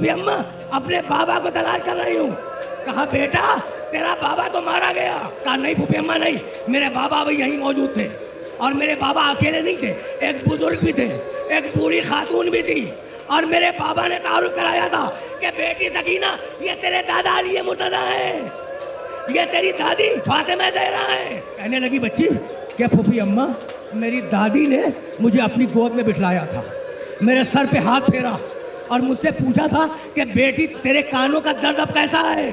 फूफी अम्मा अपने बाबा को तलाश कर रही हूँ। कहा बेटा तेरा बाबा तो मारा गया। कहा नहीं फूफी अम्मा नहीं, मेरे बाबा भी यहीं मौजूद थे और मेरे बाबा अकेले नहीं थे, एक बुजुर्ग भी थे, एक बूढ़ी खातून भी थी और मेरे बाबा ने तारुफ कराया था कि बेटी सकीना ये तेरे दादा अली मुर्तजा है, ये तेरी दादी फातिमा ज़हरा है। कहने लगी बच्ची क्या फूफी अम्मा मेरी दादी ने मुझे अपनी गोद में बिठाया था, मेरे सर पे हाथ फेरा और मुझसे पूछा था कि बेटी तेरे कानों का दर्द अब कैसा है।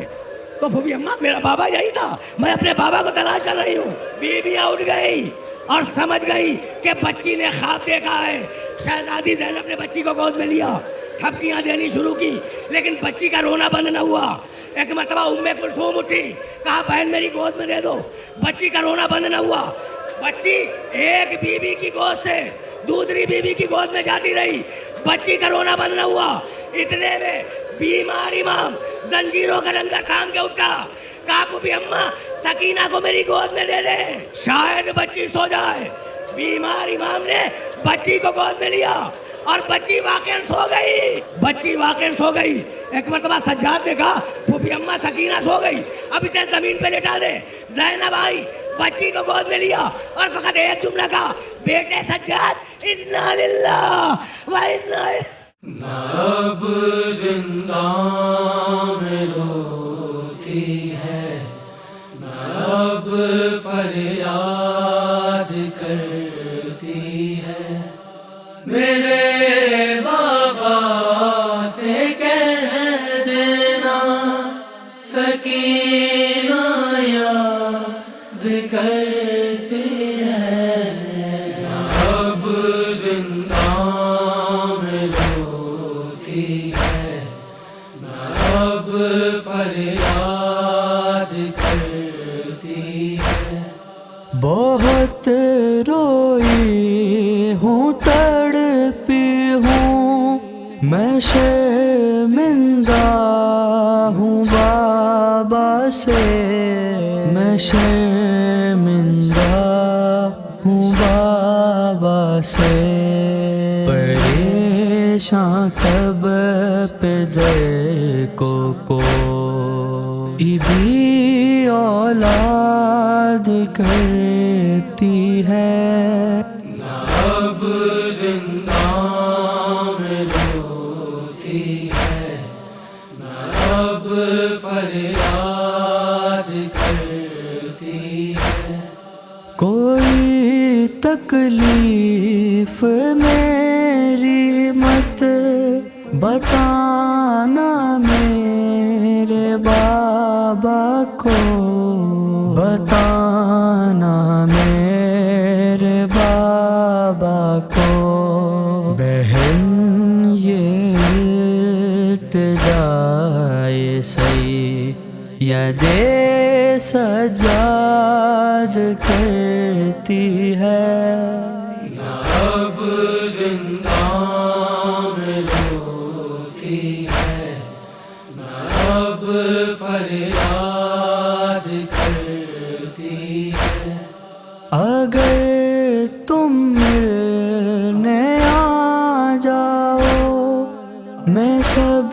तो फूफी अम्मा मेरा बाबा यही था, मैं अपने बाबा को तलाश कर रही हूँ। बीबियाँ उठ गई और समझ गई कि बच्ची ने ख्वाब देखा है। शहजादी ज़ैनब ने बच्ची को गोद में लिया, ठपकियाँ देनी शुरू की, लेकिन बच्ची का रोना बंद न हुआ। एक मरतबा उम्मे कुलथूम उठी, कहा बहन मेरी गोद में दे दो। बच्ची का रोना बंद न हुआ। बच्ची एक बीबी की गोद से दूसरी बीबी की गोद में जाती रही, बच्ची का रोना बंद न हुआ। इतने में बीमार इमाम जंजीरों का डंडा थाम के उठा, कहा फूफी अम्मा सकीना को मेरी गोद में दे दे, शायद बच्ची सो जाए। बीमार इमाम ने बच्ची को गोद में लिया और बच्ची वाकई सो गई। बच्ची वाकई सो गई। एक मरतबा सज्जाद ने कहा फूफी अम्मा सकीना सो गई, अब इसे जमीन पे लेटा दे। ज़ैनब आई, बच्ची को गोद में लिया और फकत एक जुमला कहा बेटे सज्जाद इन्ना लिल्लाह व इन्ना अब जिंदा में रोती है, अब फरियाद करती है। मेरे बाबा से कह देना सकीना याद करती है। अब जिंदा में रोती है, अब फरियाद करती है। बहुत रोई हूँ तड़पी हूँ, मैं शर्मिंदा हूँ बाबा से, मैं शर्मिंदा हूँ बाबा से। परेशान तब पे दर को भी औलाद करती है। अब जिंदा में रोती है, अब फरियाद करती है। कोई तकलीफ मेरी मत बताना मेरे बाबा को, बताना मेरे बाबा को। बहन ये इल्तिजाए सही या दे सजाद करती है। अब जिंदा में रोती है, अब फरियाद करती है। अगर तुम मिलने आ जाओ मैं सब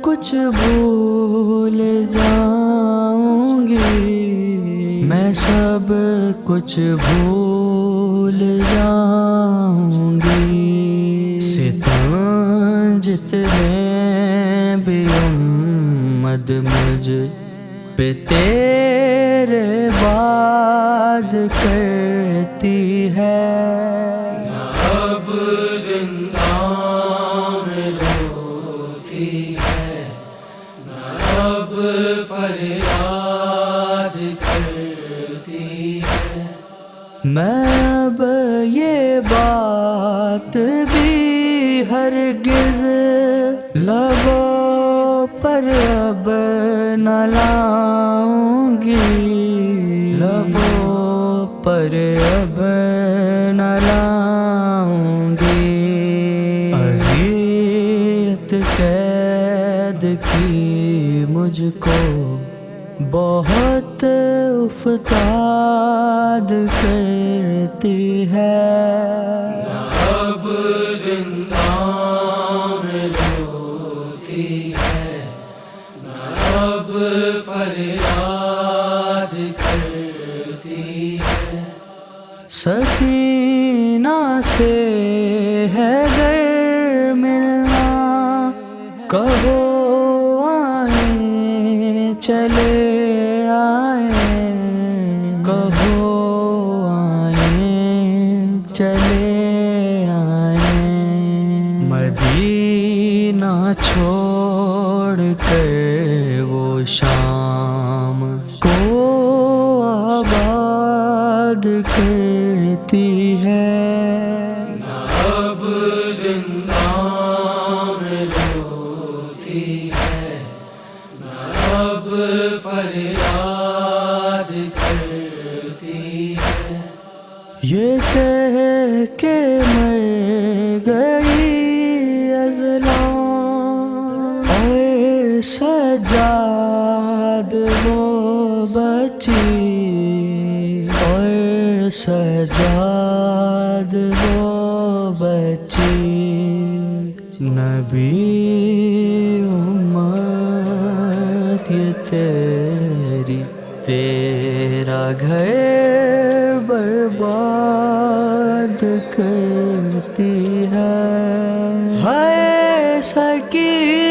कुछ भूल जाऊंगी, मैं सब कुछ भूल जाऊंगी। सितम जितने भी उम्मत मुझ पे तेरे बाद करती है। अब जिंदा में रोती है, अब फरियाद करती है। मैं अब ये बात भी हरगिज़ लबों पर अब न लाऊंगी, लबों पर अब न लाऊंगी। अज़ियत कैद की मुझको बहुत उफ़ताद करती है। अब जिंदा में रोती ہے گر ملنا، کہو آئیں چلے آئیں، کہو آئیں چلے آئیں، مدینہ چھوڑ کر وہ شام کو آباد کرتی ہے، اب زندان میں روتی ہے، اب فریاد کرتی ہے، یہ کہہ کے مر گئی اضلاع، اور سجاد وہ بچی، اور سجاد وہ بچی، نبی امت یہ تیری، تیرا گھر برباد کرتی ہے، سکی